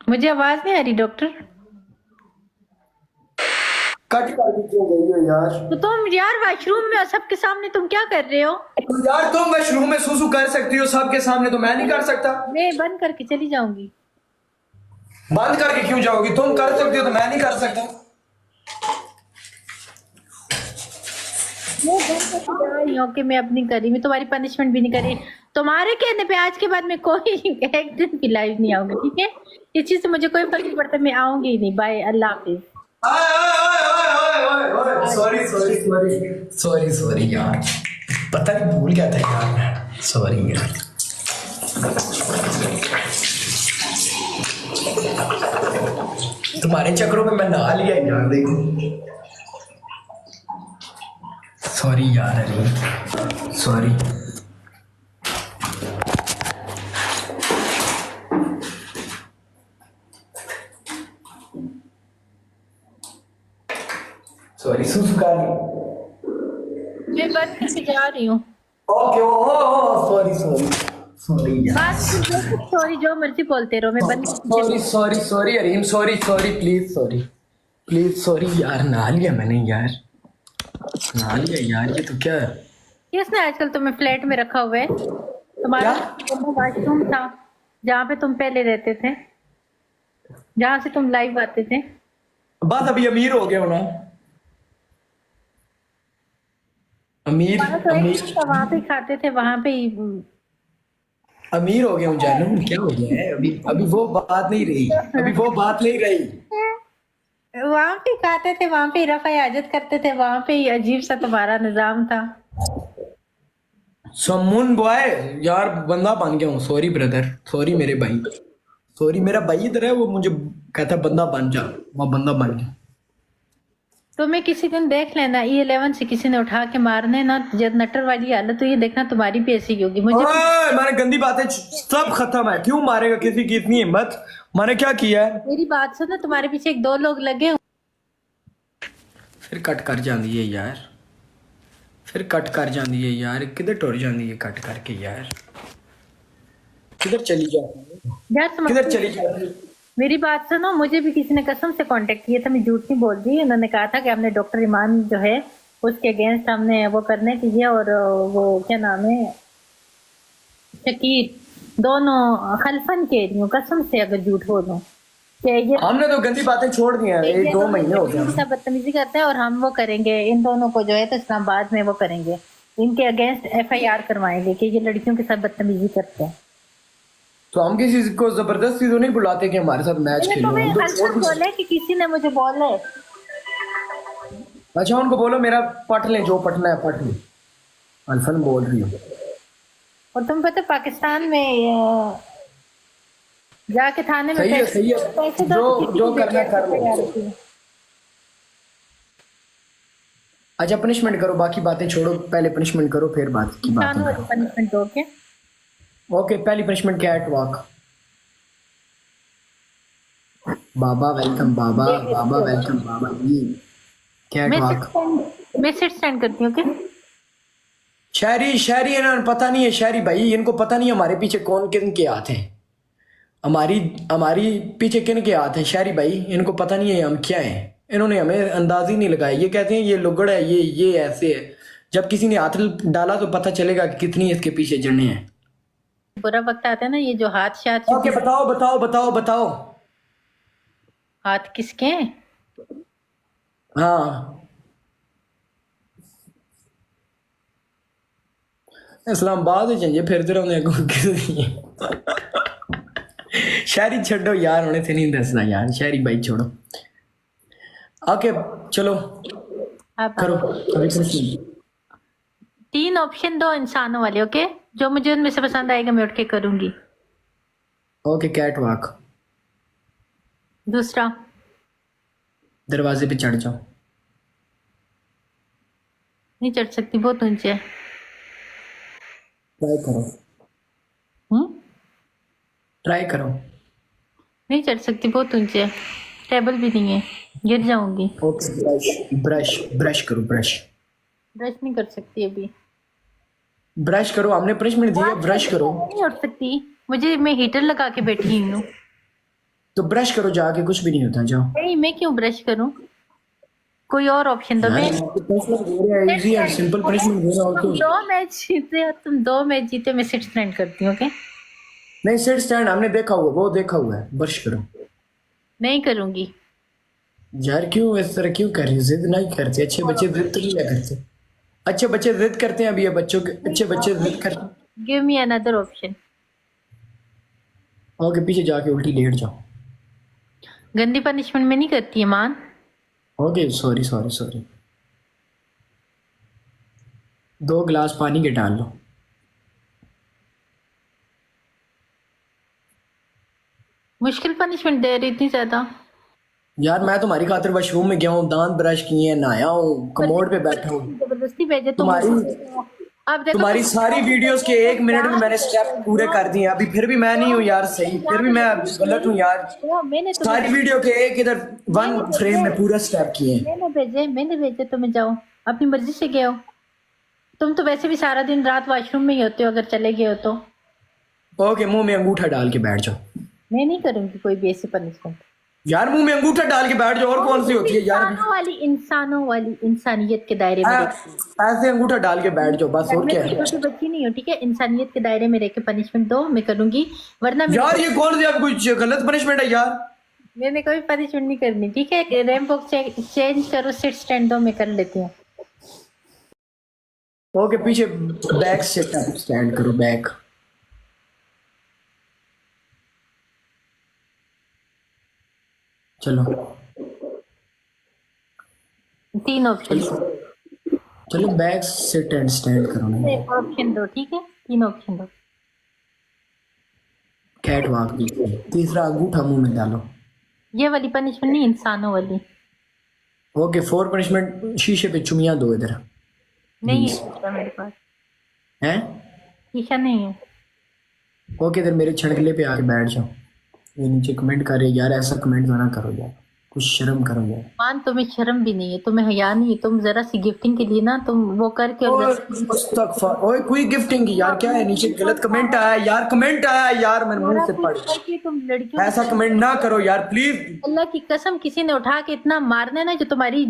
मुझे आवाज नहीं आ रही डॉक्टर। कट कर क्यों गई हो यार? तो तुम यार वॉशरूम में हो, सबके सामने तुम क्या कर रहे हो? यार तुम वॉशरूम में सुसु कर सकती हो सबके सामने, तो मैं नहीं कर सकता? मैं बंद करके चली जाऊंगी। बंद करके क्यों जाओगी? तुम कर सकती हो तो मैं नहीं कर सकता? मैं बंद करके जा रही हूँ कि मैं अपनी करी, मैं तुम्हारी पनिशमेंट भी नहीं करी। तुम्हारे कहने पे आज के बाद मैं कोई एक दिन भी लाइव नहीं आऊंगी, ठीक है? इस चीज से मुझे कोई फर्क नहीं पड़ता, मैं आऊंगी ही नहीं। बाय, अल्लाह हाफिज। Sorry sorry sorry sorry sorry यार, पता नहीं भूल गया था यार मैं, सॉरी यार। तुम्हारे चक्रों में मैं नहा लिया यार, देखो। सॉरी यार अली, सॉरी। सॉरी सुसुका मैं बंद करके जा रही हूँ। ओके, ओ सॉरी सॉरी सॉरी यार, सॉरी, जो मर्जी बोलते रहो, मैं बंद करके sorry sorry sorry Areem, sorry sorry please, sorry please, sorry यार। नहा लिया मैंने यार, नहा लिया यार। ये तो क्या है? किसने आजकल तुम्हें फ्लैट में रखा हुआ है? तुम्हारा वॉशरूम था जहाँ पे तुम पहले रहते थे, जहाँ से तुम लाइव आते थे। बस अभी अमीर हो गया हो ना, अमीर तो अमीर वहां पे खाते थे, वहां पे ही। अमीर हो गया हूँ जानू, क्या हो गया है? अभी अभी वो बात नहीं रही, अभी वो बात नहीं रही। वहां पे खाते थे, वहां पे ही रफा हाजत करते थे, वहां पे ही अजीब सा तुम्हारा निजाम था। समून बॉय यार, बंदा बन गया हूँ। सॉरी ब्रदर, सॉरी मेरे भाई, सॉरी। मेरा भाई इधर है, वो मुझे कहता बंदा बन जा, वो बंदा बन गया। तो मैं किसी दिन देख लेना, E11 से किसी ने उठा के मारने ना, जब नटर वाली हालत, तो ये देखना तुम्हारी भी ऐसी ही होगी। मुझे ओए, मैंने गंदी बातें सब खत्म है। क्यों मारेगा किसी की इतनी हिम्मत? मैंने क्या किया है? मेरी बात सुनो, तुम्हारे पीछे एक दो लोग लगे। फिर कट कर जाती है यार, फिर कट कर जाती है यार। किधर टुर जाती है कट करके यार? किधर चली जाती है? यार किधर चली जाती है? मेरी बात सुनो, मुझे भी किसी ने कसम से कांटेक्ट किया था, मैं झूठ नहीं बोल रही। उन्होंने कहा था कि हमने डॉक्टर ईमान जो है उसके अगेंस्ट हमने वो करने की है, और वो क्या नाम है, शकीर, दोनों खलफन कह रही हूँ कसम से, अगर झूठ बोलूं कि ये हमने तो गंदी बातें छोड़ दी हैं, एक दो महीने हो गए। सब बदतमीजी करते हैं, और हम वो करेंगे इन दोनों को जो है तो इस्लामाबाद में वो करेंगे, इनके अगेंस्ट FIR करवाएंगे कि ये लड़कियों के साथ बदतमीजी करते हैं। तो हम किसी को जबरदस्ती तो नहीं बुलाते कि हमारे साथ मैच खेलो। हम तो छोड़ भी- बोले कि किसी ने मुझे बोले। अच्छा, उनको बोलो मेरा पट लें, जो पटना है पट लें। अल्फन बोल रही हूँ। और तुम पता पाकिस्तान में जाके थाने में सही है, पैसे सही है। पैसे दो, जो किसी जो की करना बेटी कर लो। तैयार होती है। अच्छा पनिशमेंट करो, बाकी बातें छोड़ो। पहले पनिशमेंट करो, फिर बात की बातें वाली करो। पनिशमेंट दो के। ओके, पहली पनिशमेंट कैट वॉक। बाबा वेलकम, बाबा बाबा वेलकम, बाबा ये कैट वॉक। मैसेज सेंड करती हूँ, ओके? शहरी शहरी इन्हें पता नहीं है, शहरी भाई इनको पता नहीं है हमारे पीछे कौन किन के हाथ हैं। हमारी हमारी पीछे किन के हाथ हैं शहरी भाई, इनको पता नहीं है हम क्या हैं। इन्होंने हमें अंदाज ही नहीं लगाया। ये कहते हैं ये लुगड़ है, ये ऐसे है। जब किसी ने हाथ डाला तो पता चलेगा कि कितनी इसके पीछे जड़ें हैं। बुरा वक्त आता है ना, ये जो हाथ शाथ ओके, बताओ बताओ बताओ बताओ। हाथ किसके हैं? हाँ, इस्लामाबाद चाहिए फिरते रहने को शहरी छोड़ो यार, उन्हें से नहीं दसना यार, शहरी भाई छोड़ो। ओके चलो आप करो अभी कुछ नहीं। 3 ऑप्शन दो इंसानों वाले, ओके? जो मुझे उनमें से पसंद आएगा मैं उठ के करूंगी। Okay, cat walk. दूसरा, दरवाजे पे चढ़ जाओ। नहीं चढ़ सकती, बहुत ऊंचे है। ट्राई करो, ट्राई करो। नहीं चढ़ सकती, बहुत ऊंचे है, टेबल भी नहीं है, गिर जाऊंगी। ओके, ब्रश ब्रश ब्रश करो, ब्रश ब्रश नहीं कर सकती अभी। ब्रश करो, हमने पनिशमेंट दी है, ब्रश करो। नहीं उठ सकती, मुझे मैं हीटर लगा के बैठी हूँ। तो ब्रश करो जाके, कुछ भी नहीं होता, जाओ। नहीं, मैं क्यों ब्रश करूं? कोई और ऑप्शन दो। मैं यार आपको पनिशमेंट दे रहा है, इजी एंड सिंपल पनिशमेंट दे रहा हो तुम तो। 2 मैच जीते हो, तुम 2 मैच जीते, मैं सिट स्टैंड करती हूँ। ओके, नहीं, सिट स्टैंड हमने देखा हुआ, वो देखा हुआ है, ब्रश करो। नहीं करूंगी। यार क्यों इस तरह क्यों कर रही हो, जिद नहीं करते, अच्छे बच्चे जिद तो नहीं करते, अच्छे बच्चे जिद करते हैं, अभी ये बच्चों के अच्छे बच्चे जिद करते हैं। Give me another option. Okay, पीछे जाके उल्टी लेट जाओ। गंदी पनिशमेंट में नहीं करती है मान। Okay, sorry sorry sorry. 2 गिलास पानी के डाल लो। मुश्किल पनिशमेंट दे रही इतनी ज्यादा। यार मैं तुम्हारी खातिर वॉशरूम में गया हूँ, दांत ब्रश किए हैं, नहाया हूँ, कमोड पे बैठा हूँ। जबरदस्ती भेजे तुम। तुम्हारी अब देखो तुम्हारी सारी वीडियोस के 1 मिनट में मैंने स्टेप पूरे कर दिए, अभी फिर भी मैं नहीं हूँ यार सही, फिर भी मैं गलत हूँ यार। मैंने सारी वीडियो के एक इधर 1 फ्रेम में पूरा स्टेप किए हैं। मैंने भेजे तुम्हें, जाओ अपनी मर्जी से गए हो। तुम तो वैसे भी सारा दिन रात वॉशरूम में ही होते हो, अगर चले गए हो तो। ओके, मुंह में अंगूठा डाल के बैठ जाओ। मैं नहीं करूंगी कोई भी ऐसी पनिशमेंट। यार मुंह में अंगूठा डाल के बैठ जाओ, और कौन सी होती है यार? इंसानों वाली इंसानियत के दायरे में ऐसे अंगूठा डाल के बैठ जाओ बस, और मैं क्या कोई है? छोटी बच्ची नहीं हूँ, ठीक है? इंसानियत के दायरे में रह के पनिशमेंट दो, मैं करूंगी, वरना यार ये कौन सी अब कुछ गलत पनिशमेंट है यार? मैंने कोई पनिशमेंट नहीं करनी, ठीक है? रैंप वॉक चेंज करो, सिट स्टैंड दो, मैं कर लेती हूँ। ओके, पीछे बैक से स्टैंड करो, बैक। चलो 3 ऑप्शन। चलो बैक सिट एंड स्टैंड करो ना। एक ऑप्शन दो, ठीक है? 3 ऑप्शन दो। कैट वॉक भी। तीसरा अंगूठा मुंह में डालो। ये वाली पनिशमेंट नहीं, इंसानों वाली। ओके, 4 पनिशमेंट, शीशे पे चुमियां दो इधर। नहीं है शीशा मेरे पास, हैं? शीशा नहीं है। ओके, इधर मेरे छड़कले पे आके बैठ जाओ। ये नीचे कमेंट कर रहे यार, ऐसा कमेंट ना करो यार, कुछ शर्म करो यार। मान, तुम्हें शर्म भी नहीं है, तुम्हें हया नहीं है, तुम जरा सी गिफ्टिंग के लिए ना तुम वो करके ओए कोई गिफ्टिंग की यार, क्या है नीचे गलत कमेंट आया यार, कमेंट आया यार, मेरे मुंह से पड़। तुम लड़कियों ऐसा कमेंट ना करो यार प्लीज। अल्लाह की कसम, किसी ने उठा के इतना मारना है ना जो तुम्हारी